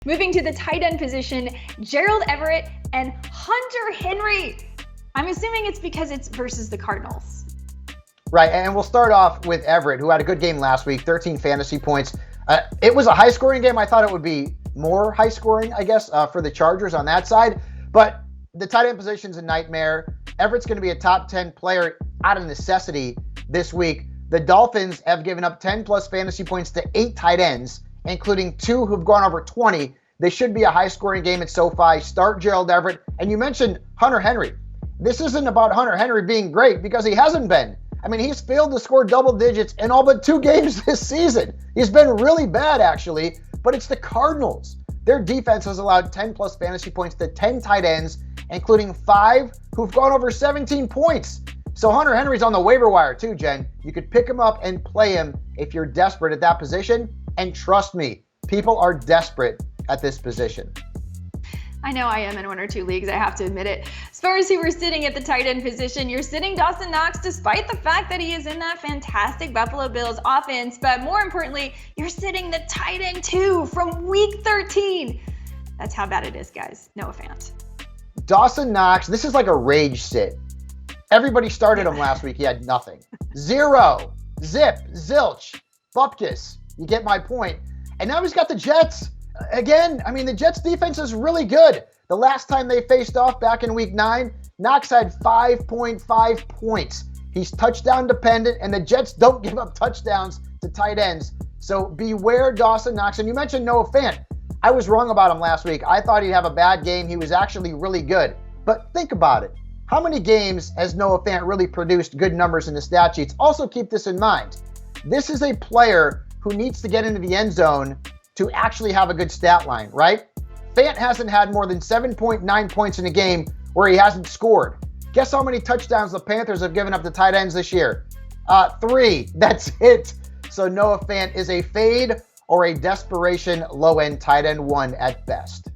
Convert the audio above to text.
Moving to the tight end position, Gerald Everett and Hunter Henry. I'm assuming it's because it's versus the Cardinals. Right, and we'll start off with Everett, who had a good game last week, 13 fantasy points. It was a high-scoring game. I thought it would be more high-scoring, I guess, for the Chargers on that side. But the tight end position's a nightmare. Everett's going to be a top 10 player out of necessity this week. The Dolphins have given up 10-plus fantasy points to 8 tight ends, including 2 who've gone over 20. This should be a high-scoring game at SoFi. Start Gerald Everett. And you mentioned Hunter Henry. This isn't about Hunter Henry being great because he hasn't been. I mean, he's failed to score double digits in all but 2 games this season. He's been really bad, actually, but it's the Cardinals. Their defense has allowed 10-plus fantasy points to 10 tight ends, including 5 who've gone over 17 points. So Hunter Henry's on the waiver wire too, Jen. You could pick him up and play him if you're desperate at that position. And trust me, people are desperate at this position. I know I am in 1 or 2 leagues, I have to admit it. As far as who we're sitting at the tight end position, you're sitting Dawson Knox despite the fact that he is in that fantastic Buffalo Bills offense. But more importantly, you're sitting the tight end too from week 13. That's how bad it is, guys. Noah Fant. Dawson Knox, this is like a rage sit. Everybody started him last week. He had nothing. 0. Zip. Zilch. Bupkis. You get my point. And now he's got the Jets. Again, I mean, the Jets defense is really good. The last time they faced off back in week 9, Knox had 5.5 points. He's touchdown dependent, and the Jets don't give up touchdowns to tight ends. So beware Dawson Knox. And you mentioned Noah Fant. I was wrong about him last week. I thought he'd have a bad game. He was actually really good. But think about it. How many games has Noah Fant really produced good numbers in the stat sheets? Also keep this in mind. This is a player who needs to get into the end zone to actually have a good stat line, right? Fant hasn't had more than 7.9 points in a game where he hasn't scored. Guess how many touchdowns the Panthers have given up to tight ends this year? 3. That's it. So Noah Fant is a fade or a desperation low-end tight end 1 at best.